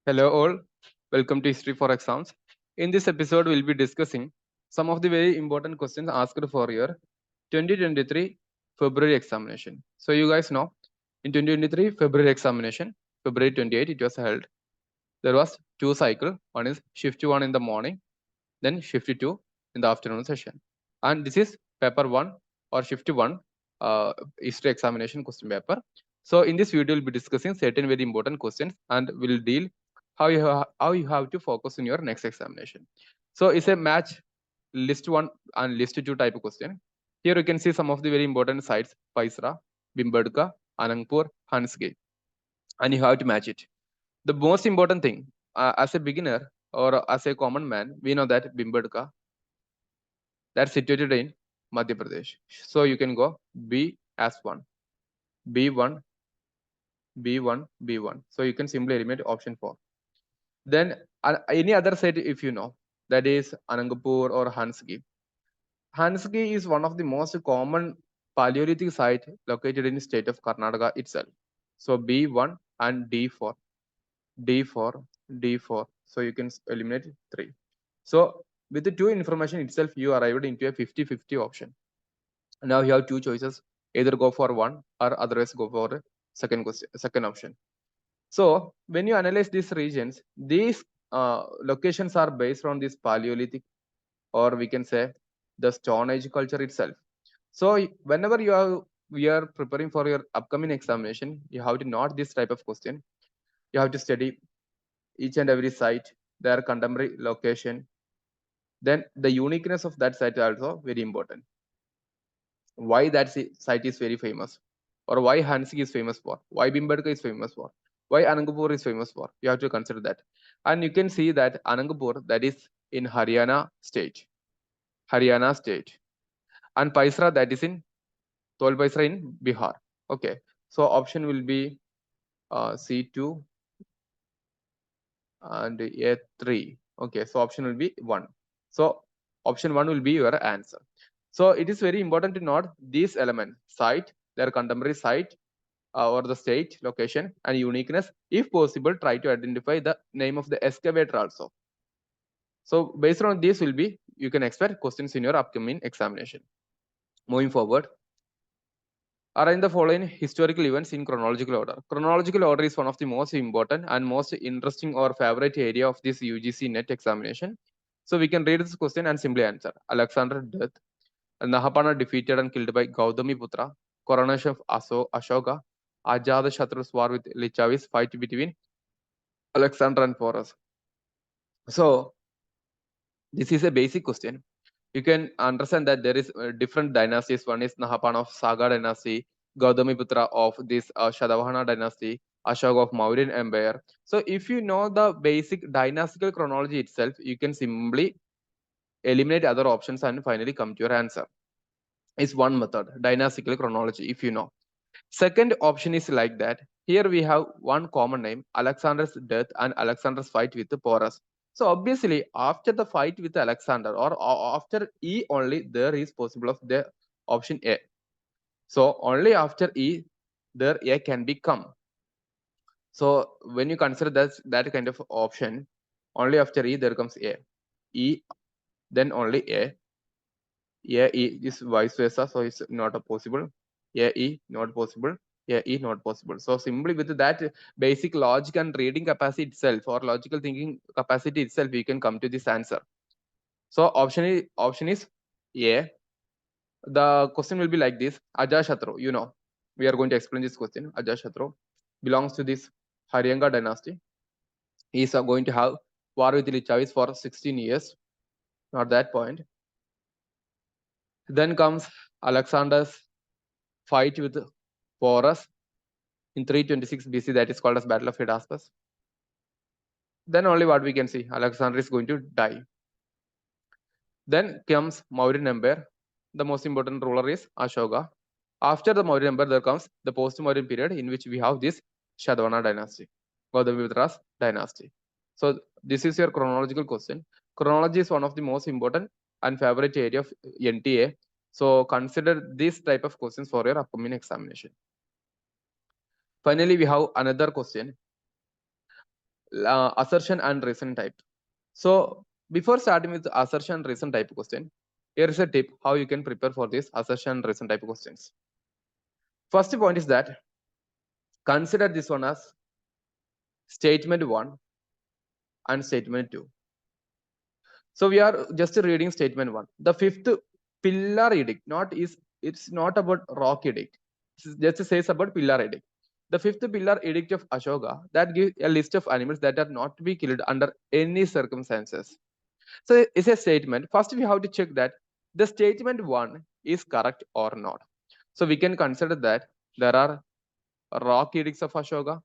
Hello all, welcome to History4Exams. In this episode, we'll be discussing some of the very important questions asked for your 2023 February examination. So you guys know, in 2023 February examination, February 28 it was held. There was two cycles. One is shift 1 in the morning, then shift 2 in the afternoon session. And this is paper 1 or shift 1 history examination question paper. So in this video, we'll be discussing certain very important questions and we'll deal how you have to focus in your next examination. So it's a match list 1 and list 2 type of question. Here you can see some of the very important sites: Paisra, Bimbadka, Anangpur, Hansgate, and you have to match it. The most important thing, as a beginner or as a common man, we know that Bimbadka, that's situated in Madhya Pradesh. So you can go B as 1, B1, B1, B1. So you can simply eliminate option 4. Then any other site, if you know, that is Anangapur or Hansgi. Hansgi is one of the most common Paleolithic site located in the state of Karnataka itself. So B1 and D4, D4, D4. So you can eliminate 3. So with the two information itself, you arrived into a 50-50 option. Now you have two choices: either go for one or otherwise go for second question, second option. So when you analyze these regions, these locations are based on this Paleolithic, or we can say the Stone Age culture itself. So whenever we are preparing for your upcoming examination, you have to note this type of question. You have to study each and every site, their contemporary location. Then the uniqueness of that site is also very important. Why that site is very famous, or why Hansik is famous for, why Bimbadka is famous for, why Anangapur is famous for. You have to consider that. And you can see that Anangapur, that is in Haryana state, and Paisra, that is in Tol Paisra in Bihar. Okay, so option will be C2 and A3. Okay, so option will be 1. So option 1 will be your answer. So it is very important to note these elements: site, their contemporary site, or the state, location, and uniqueness. If possible, try to identify the name of the excavator also. So based on this will be, you can expect questions in your upcoming examination. Moving forward, arrange the following historical events in chronological order. Chronological order is one of the most important and most interesting or favorite area of this UGC net examination. So we can read this question and simply answer. Alexander death, Nahapana defeated and killed by Gautamiputra, coronation of Ashoka, Ajatashatru's war with Lichavis, fight between Alexander and Porus. So this is a basic question. You can understand that there is different dynasties. One is Nahapana of Saga dynasty, Gautamiputra of this Shadavahana dynasty, Ashoka of Mauryan Empire. So if you know the basic dynastical chronology itself, you can simply eliminate other options and finally come to your answer. Is one method, dynastical chronology, if you know. Second option is like that. Here we have one common name, Alexander's death and Alexander's fight with Porus. So obviously, after the fight with Alexander, or after E only, there is possible of the option A. So only after E, there A can become. So when you consider that kind of option, only after E there comes A. E, then only A. A, E is vice versa, so it's not a possible. A, E, not possible. A, E, not possible. So simply with that basic logic and reading capacity itself, or logical thinking capacity itself, we can come to this answer. So option is A. The question will be like this: Ajatashatru, you know, we are going to explain this question. Ajatashatru belongs to this Haryanga dynasty. He is going to have war with Lichavis for 16 years. Not that point. Then comes Alexander's fight with Porus in 326 BC, that is called as Battle of Hydaspes. Then only what we can see, Alexander is going to die. Then comes Mauryan Empire. The most important ruler is Ashoka. After the Mauryan Empire, there comes the post-Mauryan period, in which we have this Shadavana dynasty, Gautamiputra's dynasty. So this is your chronological question. Chronology is one of the most important and favorite area of NTA. So consider this type of questions for your upcoming examination. Finally, we have another question. assertion and reason type. So before starting with assertion and reason type question, here is a tip how you can prepare for this assertion and reason type questions. First point is that consider this one as statement 1 and statement 2. So we are just reading statement 1. The fifth pillar edict, it's not about rock edict. It just says about pillar edict. The fifth pillar edict of Ashoka that gives a list of animals that are not to be killed under any circumstances. So it's a statement. First, we have to check that the statement 1 is correct or not. So we can consider that there are rock edicts of Ashoka,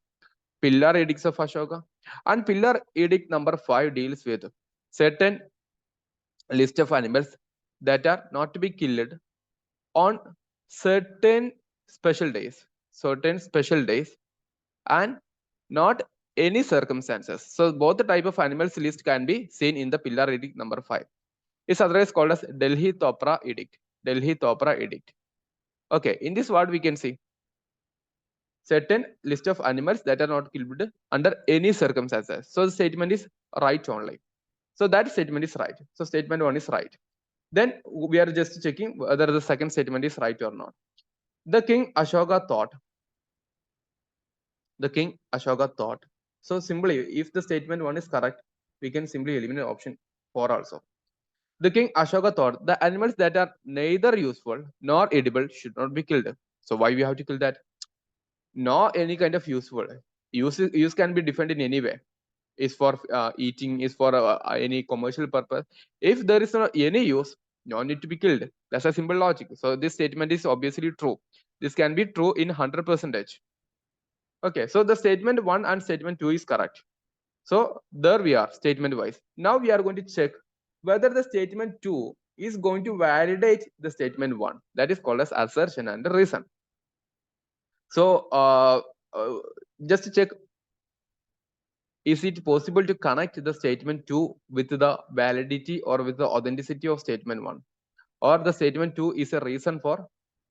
pillar edicts of Ashoka, and pillar edict number 5 deals with certain list of animals that are not to be killed on certain special days, and not any circumstances. So both the type of animals list can be seen in the pillar edict number 5. It's otherwise called as Delhi Topra edict. Delhi Topra edict. Okay, in this word we can see certain list of animals that are not killed under any circumstances. So the statement is right only. So that statement is right. So statement 1 is right. Then we are just checking whether the second statement is right or not. The king Ashoka thought. So simply, if the statement 1 is correct, we can simply eliminate option 4 also. The king Ashoka thought the animals that are neither useful nor edible should not be killed. So why we have to kill that? Not any kind of useful. Use can be different in any way. Is for eating, is for any commercial purpose. If there is no any use, no need to be killed. That's a simple logic. So this statement is obviously true. This can be true in 100%. Okay, so the statement 1 and statement 2 is correct. So there we are, statement wise. Now we are going to check whether the statement 2 is going to validate the statement 1. That is called as assertion and reason. So just to check, is it possible to connect the statement 2 with the validity or with the authenticity of statement 1? Or the statement 2 is a reason for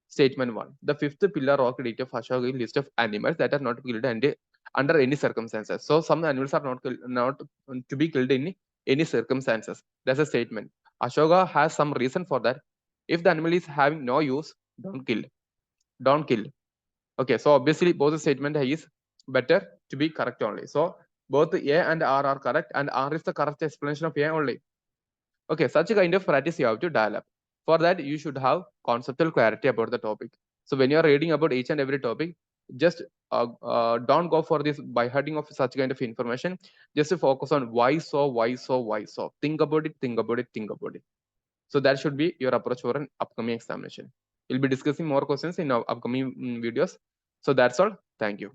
statement 1. The fifth pillar rock edict of Ashoka list of animals that are not killed under any circumstances. So some animals are not to be killed in any circumstances. That's a statement. Ashoka has some reason for that. If the animal is having no use, don't kill. Don't kill. Okay, so obviously both the statement is better to be correct only. So both A and R are correct, and R is the correct explanation of A only. Okay, such a kind of practice you have to develop. For that, you should have conceptual clarity about the topic. So when you are reading about each and every topic, just don't go for this by heading of such kind of information. Just to focus on why so, why so, why so. Think about it, think about it, think about it. So that should be your approach for an upcoming examination. We'll be discussing more questions in our upcoming videos. So that's all. Thank you.